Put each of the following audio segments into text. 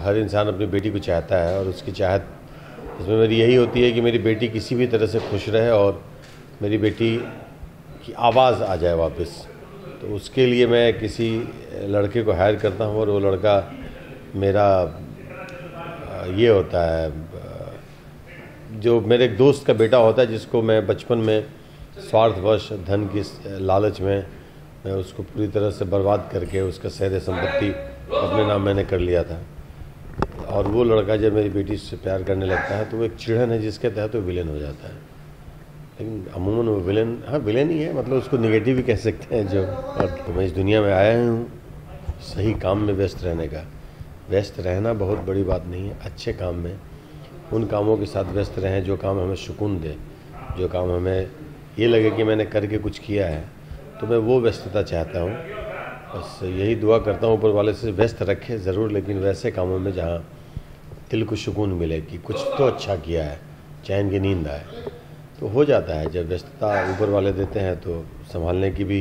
हर इंसान अपनी बेटी को चाहता है, और उसकी चाहत इसमें मेरी यही होती है कि मेरी बेटी किसी भी तरह से खुश रहे और मेरी बेटी की आवाज़ आ जाए वापस। तो उसके लिए मैं किसी लड़के को हायर करता हूँ, और वो लड़का मेरा ये होता है, जो मेरे एक दोस्त का बेटा होता है, जिसको मैं बचपन में स्वार्थवश धन की लालच में मैं उसको पूरी तरह से बर्बाद करके उसका शहर संपत्ति अपने नाम मैंने कर लिया था। और वो लड़का जब मेरी बेटी से प्यार करने लगता है तो वो एक चिढ़न है जिसके तहत वो विलेन हो जाता है। लेकिन अमूमन वो विलेन, हाँ विलेन ही है, मतलब उसको निगेटिव भी कह सकते हैं जो। और तो मैं इस दुनिया में आया हूँ सही काम में व्यस्त रहने का। व्यस्त रहना बहुत बड़ी बात नहीं है, अच्छे काम में, उन कामों के साथ व्यस्त रहें जो काम हमें सुकून दे, जो काम हमें ये लगे कि मैंने करके कुछ किया है, तो मैं वो व्यस्तता चाहता हूँ। बस यही दुआ करता हूँ ऊपर वाले से, व्यस्त रखे ज़रूर, लेकिन वैसे कामों में जहाँ दिल को सुकून मिले कि कुछ तो अच्छा किया है, चैन की नींद आए, तो हो जाता है। जब व्यस्तता ऊपर वाले देते हैं तो संभालने की भी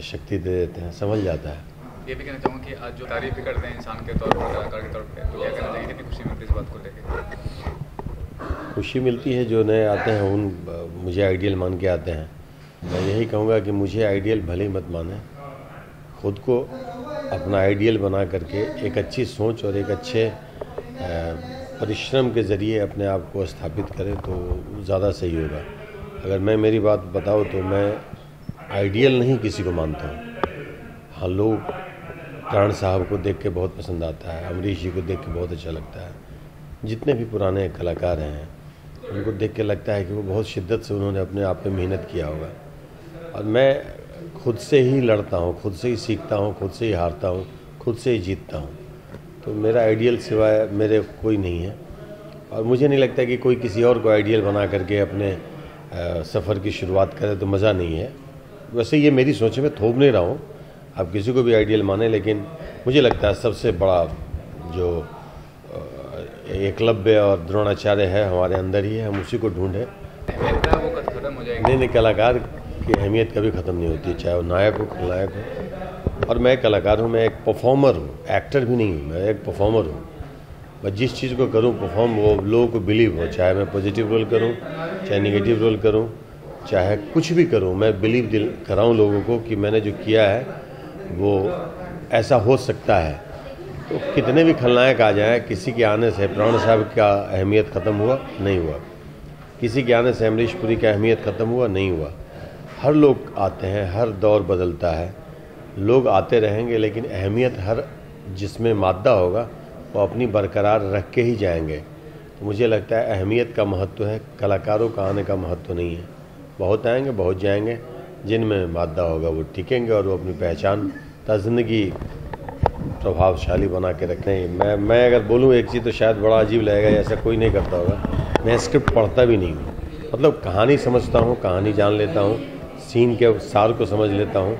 शक्ति दे देते हैं, संभल जाता है। ये भी कहना चाहूँगा कि आज जो तारीफ भी करते हैं इंसान के तौर पर, कलाकार के तौर पर, तो क्या कहना चाहिए, कितनी खुशी मिलती है इस बात को लेकर? खुशी मिलती है जो नए आते हैं, उन मुझे आइडियल मान के आते हैं। मैं यही कहूँगा कि मुझे आइडियल भले ही मत माने, खुद को अपना आइडियल बना करके एक अच्छी सोच और एक अच्छे परिश्रम के ज़रिए अपने आप को स्थापित करें तो ज़्यादा सही होगा। अगर मैं मेरी बात बताऊँ तो मैं आइडियल नहीं किसी को मानता हूँ। हाँ, लोग प्राण साहब को देख के बहुत पसंद आता है, अमरीश जी को देख के बहुत अच्छा लगता है, जितने भी पुराने कलाकार हैं उनको देख के लगता है कि वो बहुत शिद्दत से उन्होंने अपने आप पे मेहनत किया होगा। और मैं खुद से ही लड़ता हूँ, खुद से ही सीखता हूँ, खुद से ही हारता हूँ, खुद से ही जीतता हूँ। तो मेरा आइडियल सिवाय मेरे कोई नहीं है, और मुझे नहीं लगता कि कोई किसी और को आइडियल बना करके अपने सफ़र की शुरुआत करे तो मज़ा नहीं है। वैसे ये मेरी सोच है, मैं थोप नहीं रहा हूँ, आप किसी को भी आइडियल माने, लेकिन मुझे लगता है सबसे बड़ा जो एकलव्य और द्रोणाचार्य है हमारे अंदर ही है, हम उसी को ढूंढें। वो खत्म हो जाएगी। नहीं, कलाकार की अहमियत कभी ख़त्म नहीं होती, चाहे वो नायक हो खलनायक हो। और मैं कलाकार हूँ, मैं एक परफॉर्मर हूँ, एक्टर भी नहीं हूँ, मैं एक परफॉर्मर हूँ। मैं जिस चीज़ को करूँ परफॉर्म, वो लोगों को बिलीव हो, चाहे मैं पॉजिटिव रोल करूँ, चाहे नेगेटिव रोल करूँ, चाहे कुछ भी करूँ, मैं बिलीव कराऊँ लोगों को कि मैंने जो किया है वो ऐसा हो सकता है। तो कितने भी खलनायक आ जाएं, किसी के आने से प्राण साहब का अहमियत ख़त्म हुआ नहीं हुआ, किसी के आने से अमरीश पुरी का अहमियत ख़त्म हुआ नहीं हुआ। हर लोग आते हैं, हर दौर बदलता है, लोग आते रहेंगे, लेकिन अहमियत हर जिसमें मादा होगा वो अपनी बरकरार रख के ही जाएंगे। तो मुझे लगता है अहमियत का महत्व है, कलाकारों का आने का महत्व नहीं है। बहुत आएंगे, बहुत जाएंगे, जिनमें मादा होगा वो टिकेंगे और वो अपनी पहचान ज़िंदगी प्रभावशाली बना के रखें। मैं अगर बोलूँ एक चीज़ तो शायद बड़ा अजीब लगेगा, ऐसा कोई नहीं करता होगा। मैं स्क्रिप्ट पढ़ता भी नहीं हूँ, मतलब कहानी समझता हूँ, कहानी जान लेता हूँ, सीन के सार को समझ लेता हूँ,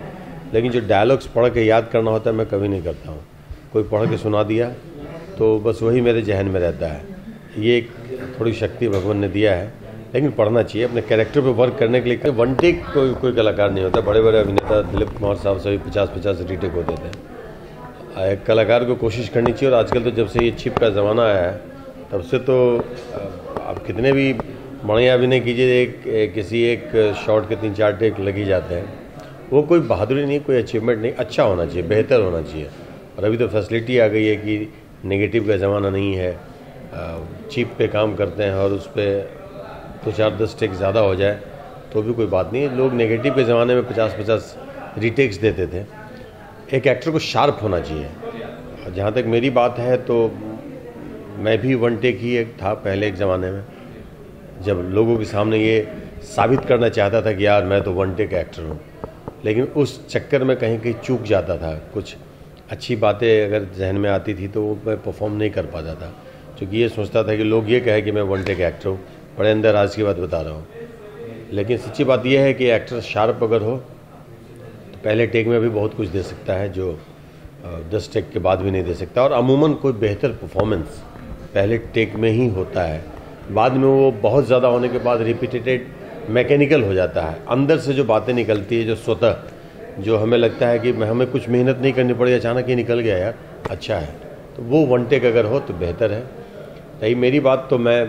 लेकिन जो डायलॉग्स पढ़ के याद करना होता है मैं कभी नहीं करता हूँ। कोई पढ़ के सुना दिया तो बस वही मेरे जहन में रहता है। ये एक थोड़ी शक्ति भगवान ने दिया है, लेकिन पढ़ना चाहिए अपने कैरेक्टर पे वर्क करने के लिए। वन टेक कोई कलाकार नहीं होता। बड़े बड़े अभिनेता दिलीप कुमार साहब से भी 50-50 रीटेक होते थे। एक कलाकार को कोशिश करनी चाहिए। और आजकल तो जब से ये छिप का ज़माना आया है तब से तो आप कितने भी बढ़िया अभिनय कीजिए, किसी एक शॉट के 3-4 टेक लग ही जाते हैं। वो कोई बहादुरी नहीं, कोई अचीवमेंट नहीं, अच्छा होना चाहिए, बेहतर होना चाहिए। और अभी तो फैसिलिटी आ गई है कि नेगेटिव का ज़माना नहीं है, चिप पे काम करते हैं और उस पर 2-4-10 टेक ज़्यादा हो जाए तो भी कोई बात नहीं है। लोग नेगेटिव के ज़माने में 50-50 रीटेक्स देते थे। एक एक्टर को शार्प होना चाहिए। और जहाँ तक मेरी बात है तो मैं भी वन टेक ही एक था पहले एक ज़माने में, जब लोगों के सामने ये साबित करना चाहता था कि यार मैं तो वन टेक एक्टर हूँ, लेकिन उस चक्कर में कहीं कहीं चूक जाता था। कुछ अच्छी बातें अगर जहन में आती थी तो वो मैं परफॉर्म नहीं कर पाता था, क्योंकि ये सोचता था कि लोग ये कहे कि मैं वन टेक एक्टर हूँ। बड़े अंदर राज की बात बता रहा हूँ। लेकिन सच्ची बात यह है कि एक्टर शार्प अगर हो तो पहले टेक में भी बहुत कुछ दे सकता है जो 10 टेक के बाद भी नहीं दे सकता। और अमूमन कोई बेहतर परफॉर्मेंस पहले टेक में ही होता है, बाद में वो बहुत ज़्यादा होने के बाद रिपीटेड मैकेनिकल हो जाता है। अंदर से जो बातें निकलती है, जो स्वतः जो हमें लगता है कि हमें कुछ मेहनत नहीं करनी पड़ी, अचानक ही निकल गया यार, अच्छा है, तो वो वन टेक अगर हो तो बेहतर है। रही मेरी बात, तो मैं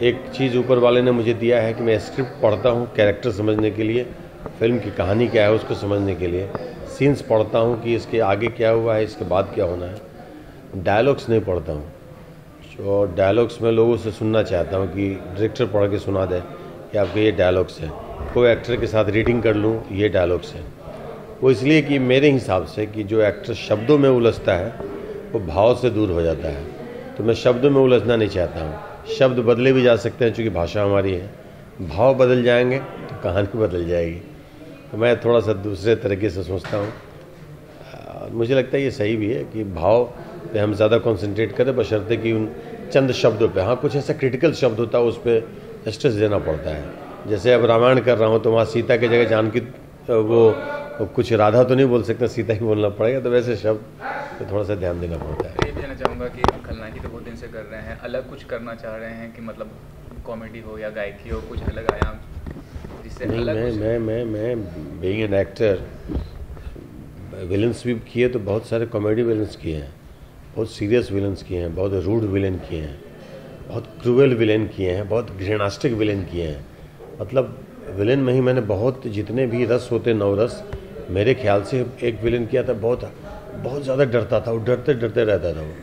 एक चीज़ ऊपर वाले ने मुझे दिया है कि मैं स्क्रिप्ट पढ़ता हूँ कैरेक्टर समझने के लिए, फिल्म की कहानी क्या है उसको समझने के लिए, सीन्स पढ़ता हूँ कि इसके आगे क्या हुआ है, इसके बाद क्या होना है। डायलॉग्स नहीं पढ़ता हूँ, और डायलॉग्स मैं लोगों से सुनना चाहता हूँ कि डायरेक्टर पढ़ के सुना दे कि आपके ये डायलॉग्स हैं, कोई एक्टर के साथ रीडिंग कर लूँ ये डायलॉग्स हैं। वो इसलिए कि मेरे हिसाब से कि जो एक्टर शब्दों में उलझता है वो भाव से दूर हो जाता है, तो मैं शब्दों में उलझना नहीं चाहता हूँ। शब्द बदले भी जा सकते हैं, चूँकि भाषा हमारी है, भाव बदल जाएंगे तो कहानी बदल जाएगी। तो मैं थोड़ा सा दूसरे तरीके से सोचता हूँ। मुझे लगता है ये सही भी है कि भाव पे हम ज़्यादा कंसंट्रेट करें, बशर्ते कि उन चंद शब्दों पे। हाँ, कुछ ऐसा क्रिटिकल शब्द होता है उस पर स्ट्रेस देना पड़ता है। जैसे अब रामायण कर रहा हूँ तो वहाँ सीता की जगह जानकी, वो कुछ राधा तो नहीं बोल सकता, सीता ही बोलना पड़ेगा, तो वैसे शब्द पे थोड़ा सा ध्यान देना पड़ता है। ये भी कहना चाहूँगा कि खलनायकी तो बहुत दिन से कर रहे हैं, अलग कुछ करना चाह रहे हैं कि मतलब कॉमेडी हो या गायकी हो, कुछ अलग आयाम जिससे नहीं, अलग मैं बीइंग एन एक्टर, विलन्स भी किए तो बहुत सारे कॉमेडी विलन्स किए हैं, बहुत सीरियस विलन्स किए हैं, बहुत रूड विलन किए हैं, बहुत क्रूअल विलन किए हैं, बहुत घृणाष्टिक विलन किए हैं। मतलब विलन में ही मैंने बहुत, जितने भी रस होते 9 रस, मेरे ख्याल से एक विलन किया था, बहुत ज़्यादा डरता था, वो डरते डरते रहता था वो।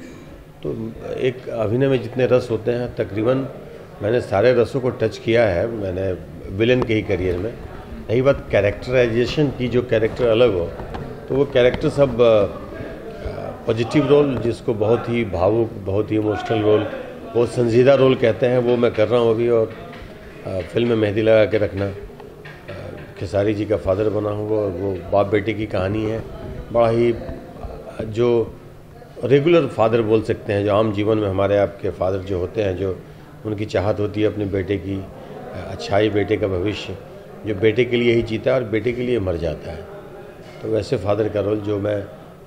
तो एक अभिनय में जितने रस होते हैं तकरीबन मैंने सारे रसों को टच किया है मैंने विलन के ही करियर में। रही बात कैरेक्टराइजेशन की, जो कैरेक्टर अलग हो तो वो कैरेक्टर सब पॉजिटिव रोल, जिसको बहुत ही भावुक, बहुत ही इमोशनल रोल, बहुत संजीदा रोल कहते हैं, वो मैं कर रहा हूँ अभी। और फिल्म में मेहंदी लगा के रखना, खेसारी जी का फादर बना हूँ, वो बाप बेटे की कहानी है। बड़ा ही जो रेगुलर फादर बोल सकते हैं, जो आम जीवन में हमारे आपके फादर जो होते हैं, जो उनकी चाहत होती है अपने बेटे की अच्छाई, बेटे का भविष्य, जो बेटे के लिए ही जीता है और बेटे के लिए मर जाता है। तो वैसे फादर का रोल जो मैं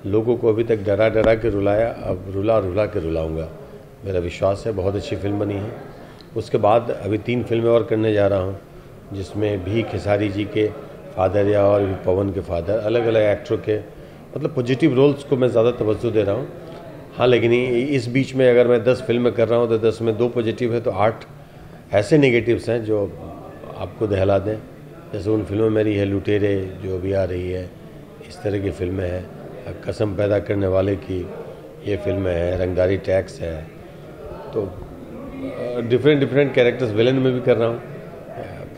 लोगों को अभी तक डरा डरा के रुलाया, अब रुला रुला के रुलाऊंगा, मेरा विश्वास है। बहुत अच्छी फिल्म बनी है। उसके बाद अभी 3 फिल्में और करने जा रहा हूँ, जिसमें भी खेसारी जी के फादर या और भी पवन के फादर, अलग अलग एक्टरों के, मतलब पॉजिटिव रोल्स को मैं ज़्यादा तवज्जो दे रहा हूँ। हाँ, लेकिन इस बीच में अगर मैं 10 फिल्में कर रहा हूँ तो 10 में 2 पॉजिटिव है, तो 8 ऐसे नेगेटिव्स हैं जो आपको दहला दें। जैसे उन फिल्मों में मेरी है लुटेरे जो भी आ रही है, इस तरह की फिल्में हैं। कसम पैदा करने वाले की ये फिल्में हैं, रंगदारी टैक्स है। तो डिफरेंट कैरेक्टर्स विलन में भी कर रहा हूँ,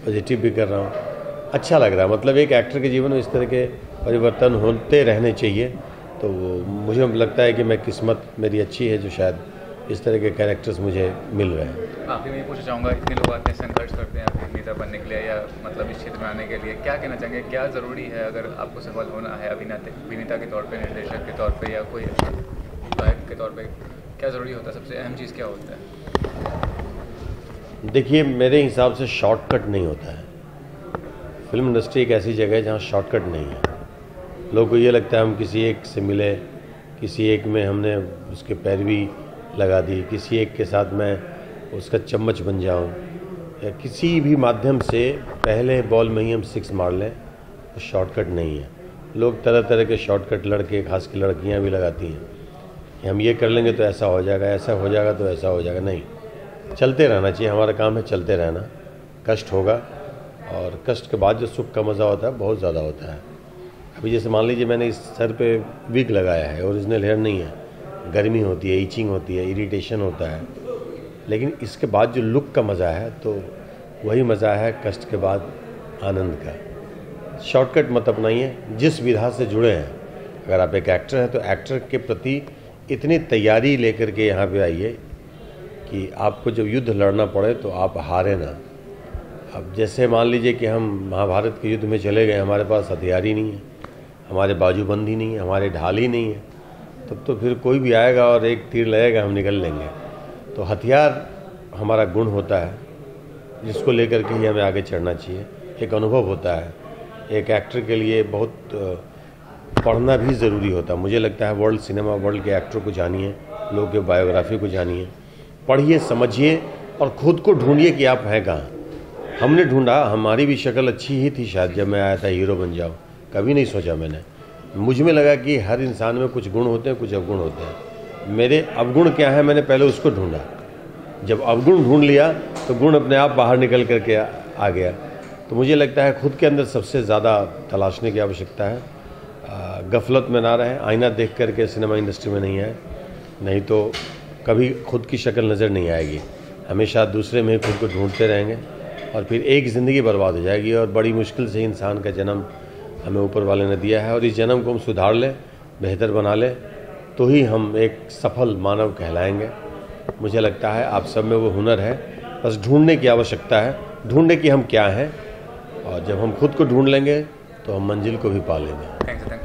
पॉजिटिव भी कर रहा हूँ। अच्छा लग रहा है। मतलब एक एक्टर के जीवन में इस तरह के परिवर्तन होते रहने चाहिए। तो मुझे लगता है कि मैं, किस्मत मेरी अच्छी है जो शायद इस तरह के कैरेक्टर्स मुझे मिल रहे हैं। आखिर में ये पूछना चाहूँगा, इतने लोग आते हैं, संघर्ष करते हैं अभिनेता बनने के लिए या मतलब इस क्षेत्र में आने के लिए, क्या कहना चाहेंगे, क्या ज़रूरी है अगर आपको सफल होना है अभिनेता के तौर पे, निर्देशक के तौर पे या कोई गायक के तौर पे, क्या ज़रूरी होता है? सबसे अहम चीज़ क्या होता है? देखिए, मेरे हिसाब से शॉर्टकट नहीं होता है। फिल्म इंडस्ट्री एक ऐसी जगह है जहाँ शॉर्टकट नहीं है। लोगों को ये लगता है हम किसी एक से मिले, किसी एक में हमने उसके पैरवी लगा दी, किसी एक के साथ मैं उसका चम्मच बन जाऊं, या किसी भी माध्यम से पहले बॉल में ही हम 6 मार लें, तो शॉर्टकट नहीं है। लोग तरह तरह के शॉर्टकट, लड़के खास की लड़कियां भी लगाती हैं कि हम ये कर लेंगे तो ऐसा हो जाएगा, ऐसा हो जाएगा तो ऐसा हो जाएगा। नहीं, चलते रहना चाहिए। हमारा काम है चलते रहना। कष्ट होगा, और कष्ट के बाद जो सुख का मज़ा होता है बहुत ज़्यादा होता है। अभी जैसे मान लीजिए मैंने इस सर पे विग लगाया है, ओरिजिनल हेयर नहीं है, गर्मी होती है, ईचिंग होती है, इरिटेशन होता है, लेकिन इसके बाद जो लुक का मज़ा है तो वही मज़ा है कष्ट के बाद आनंद का। शॉर्टकट मत अपनाइए। जिस विधा से जुड़े हैं, अगर आप एक एक्टर हैं तो एक्टर के प्रति इतनी तैयारी लेकर के यहाँ पे आइए कि आपको जब युद्ध लड़ना पड़े तो आप हारे ना। अब जैसे मान लीजिए कि हम महाभारत के युद्ध में चले गए, हमारे पास हथियार ही नहीं है, हमारे बाजूबंद ही नहीं है, हमारे ढाल ही नहीं है, तब तो फिर कोई भी आएगा और एक तीर लगेगा, हम निकल लेंगे। तो हथियार हमारा गुण होता है, जिसको लेकर के ही हमें आगे चढ़ना चाहिए। एक अनुभव होता है। एक एक्टर के लिए बहुत पढ़ना भी ज़रूरी होता है। मुझे लगता है वर्ल्ड सिनेमा, वर्ल्ड के एक्टर को जानिए, लोगों के बायोग्राफी को जानिए, पढ़िए, समझिए और ख़ुद को ढूंढिए कि आप हैं कहाँ। हमने ढूंढा, हमारी भी शक्ल अच्छी ही थी शायद जब मैं आया था हीरो बन जाऊँ, कभी नहीं सोचा मैंने। मुझ में लगा कि हर इंसान में कुछ गुण होते हैं, कुछ अवगुण होते हैं। मेरे अवगुण क्या है, मैंने पहले उसको ढूंढा। जब अवगुण ढूंढ लिया तो गुण अपने आप बाहर निकल करके आ गया। तो मुझे लगता है खुद के अंदर सबसे ज़्यादा तलाशने की आवश्यकता है। गफलत में ना रहें, आईना देख करके सिनेमा इंडस्ट्री में नहीं आए, नहीं तो कभी खुद की शक्ल नज़र नहीं आएगी। हमेशा दूसरे में ही खुद को ढूंढते रहेंगे और फिर एक ज़िंदगी बर्बाद हो जाएगी। और बड़ी मुश्किल से इंसान का जन्म हमें ऊपर वाले ने दिया है, और इस जन्म को हम सुधार लें, बेहतर बना लें, तो ही हम एक सफल मानव कहलाएंगे। मुझे लगता है आप सब में वो हुनर है, बस ढूंढने की आवश्यकता है, ढूंढने की हम क्या हैं, और जब हम खुद को ढूंढ लेंगे तो हम मंजिल को भी पा लेंगे। Thank you.